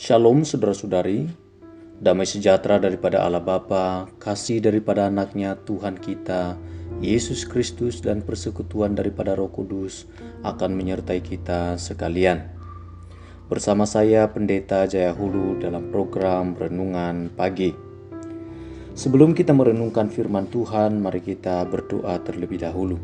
Shalom saudara-saudari, damai sejahtera daripada Allah Bapa, kasih daripada anaknya Tuhan kita, Yesus Kristus dan persekutuan daripada Roh Kudus akan menyertai kita sekalian. Bersama saya Pendeta Jaya Hulu dalam program Renungan Pagi. Sebelum kita merenungkan firman Tuhan, mari kita berdoa terlebih dahulu.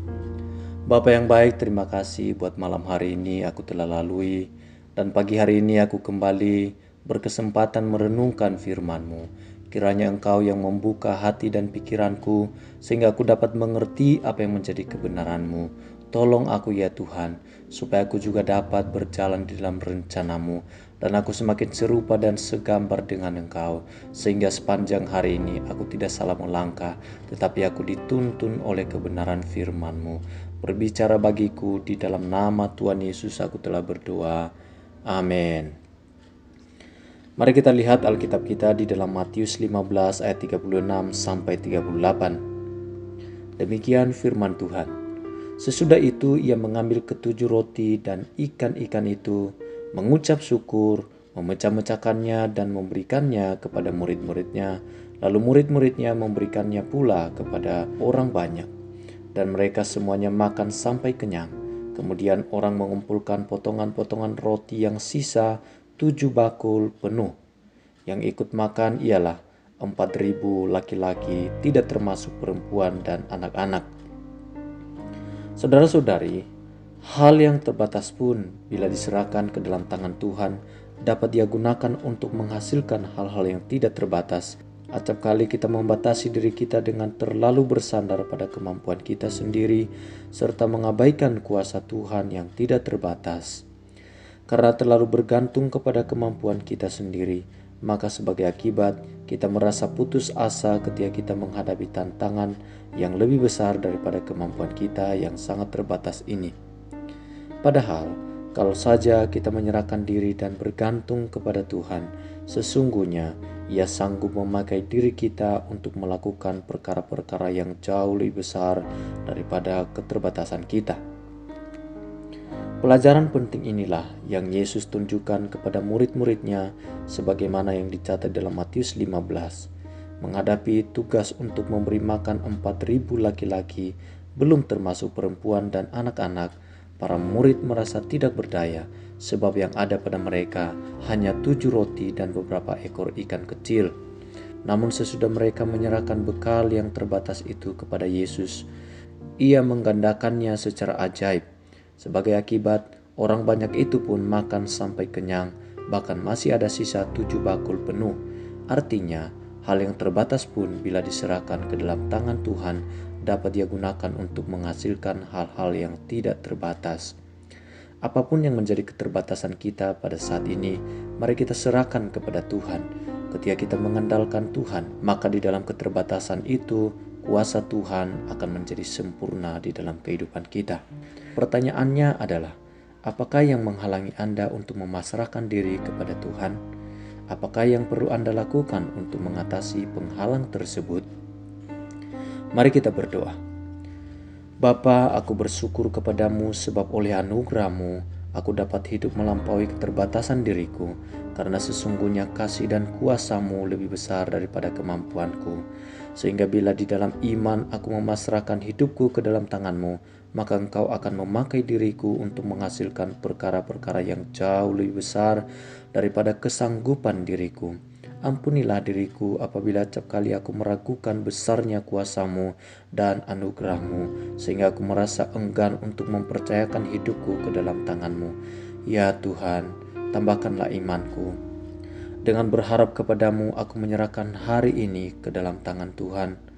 Bapa yang baik, terima kasih buat malam hari ini aku telah lalui, dan pagi hari ini aku kembali berkesempatan merenungkan firman-Mu. Kiranya Engkau yang membuka hati dan pikiranku, sehingga aku dapat mengerti apa yang menjadi kebenaran-Mu. Tolong aku ya Tuhan, supaya aku juga dapat berjalan di dalam rencana-Mu, dan aku semakin serupa dan segambar dengan Engkau, sehingga sepanjang hari ini aku tidak salah melangkah, tetapi aku dituntun oleh kebenaran firman-Mu. Berbicara bagiku, di dalam nama Tuhan Yesus aku telah berdoa. Amin. Mari kita lihat Alkitab kita di dalam Matius 15 ayat 36 sampai 38. Demikian firman Tuhan. Sesudah itu ia mengambil ketujuh roti dan ikan-ikan itu, mengucap syukur, memecah-mecahkannya dan memberikannya kepada murid-muridnya. Lalu murid-muridnya memberikannya pula kepada orang banyak. Dan mereka semuanya makan sampai kenyang. Kemudian orang mengumpulkan potongan-potongan roti yang sisa 7 bakul penuh. Yang ikut makan ialah 4.000 laki-laki, tidak termasuk perempuan dan anak-anak. Saudara-saudari, hal yang terbatas pun bila diserahkan ke dalam tangan Tuhan dapat dia gunakan untuk menghasilkan hal-hal yang tidak terbatas. Acap kali kita membatasi diri kita dengan terlalu bersandar pada kemampuan kita sendiri, serta mengabaikan kuasa Tuhan yang tidak terbatas. Karena terlalu bergantung kepada kemampuan kita sendiri, maka sebagai akibat kita merasa putus asa ketika kita menghadapi tantangan yang lebih besar daripada kemampuan kita yang sangat terbatas ini. Padahal, kalau saja kita menyerahkan diri dan bergantung kepada Tuhan, sesungguhnya Ia sanggup memakai diri kita untuk melakukan perkara-perkara yang jauh lebih besar daripada keterbatasan kita. Pelajaran penting inilah yang Yesus tunjukkan kepada murid-muridnya sebagaimana yang dicatat dalam Matius 15. Menghadapi tugas untuk memberi makan 4.000 laki-laki, belum termasuk perempuan dan anak-anak, para murid merasa tidak berdaya, sebab yang ada pada mereka hanya 7 roti dan beberapa ekor ikan kecil. Namun sesudah mereka menyerahkan bekal yang terbatas itu kepada Yesus, Ia menggandakannya secara ajaib. Sebagai akibat, orang banyak itu pun makan sampai kenyang, bahkan masih ada sisa 7 bakul penuh. Artinya, hal yang terbatas pun bila diserahkan ke dalam tangan Tuhan dapat dia gunakan untuk menghasilkan hal-hal yang tidak terbatas. Apapun yang menjadi keterbatasan kita pada saat ini, mari kita serahkan kepada Tuhan. Ketika kita mengandalkan Tuhan, maka di dalam keterbatasan itu, kuasa Tuhan akan menjadi sempurna di dalam kehidupan kita. Pertanyaannya adalah, apakah yang menghalangi Anda untuk memasrahkan diri kepada Tuhan? Apakah yang perlu Anda lakukan untuk mengatasi penghalang tersebut? Mari kita berdoa. Bapa, aku bersyukur kepadamu sebab oleh anugerah-Mu aku dapat hidup melampaui keterbatasan diriku, karena sesungguhnya kasih dan kuasa-Mu lebih besar daripada kemampuanku. Sehingga bila di dalam iman aku memasrahkan hidupku ke dalam tangan-Mu, maka Engkau akan memakai diriku untuk menghasilkan perkara-perkara yang jauh lebih besar daripada kesanggupan diriku. Ampunilah diriku apabila acap kali aku meragukan besarnya kuasa-Mu dan anugerah-Mu, sehingga aku merasa enggan untuk mempercayakan hidupku ke dalam tangan-Mu. Ya Tuhan, tambahkanlah imanku. Dengan berharap kepadamu, aku menyerahkan hari ini ke dalam tangan Tuhan.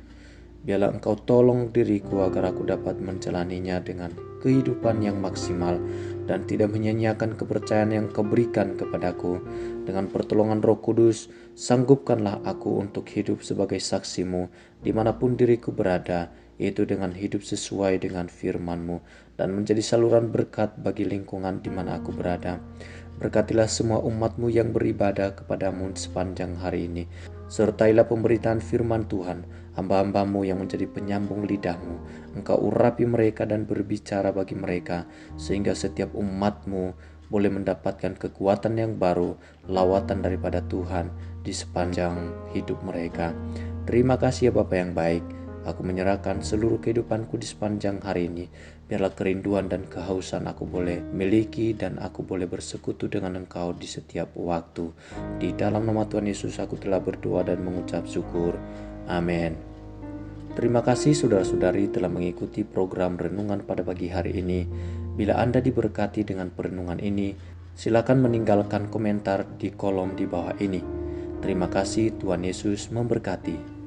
Biarlah Engkau tolong diriku agar aku dapat menjalaninya dengan kehidupan yang maksimal dan tidak menyia-nyiakan kepercayaan yang Kau berikan kepadaku. Dengan pertolongan Roh Kudus, sanggupkanlah aku untuk hidup sebagai saksi-Mu dimanapun diriku berada, yaitu dengan hidup sesuai dengan firman-Mu dan menjadi saluran berkat bagi lingkungan di mana aku berada. Berkatilah semua umat-Mu yang beribadah kepadamu sepanjang hari ini. Sertailah pemberitaan firman Tuhan, hamba-hamba-Mu yang menjadi penyambung lidah-Mu. Engkau urapi mereka dan berbicara bagi mereka, sehingga setiap umat-Mu boleh mendapatkan kekuatan yang baru, lawatan daripada Tuhan di sepanjang hidup mereka. Terima kasih ya Bapa yang baik. Aku menyerahkan seluruh kehidupanku di sepanjang hari ini. Biarlah kerinduan dan kehausan aku boleh miliki dan aku boleh bersekutu dengan Engkau di setiap waktu. Di dalam nama Tuhan Yesus aku telah berdoa dan mengucap syukur. Amin. Terima kasih saudara-saudari telah mengikuti program renungan pada pagi hari ini. Bila Anda diberkati dengan perenungan ini, silakan meninggalkan komentar di kolom di bawah ini. Terima kasih, Tuhan Yesus memberkati.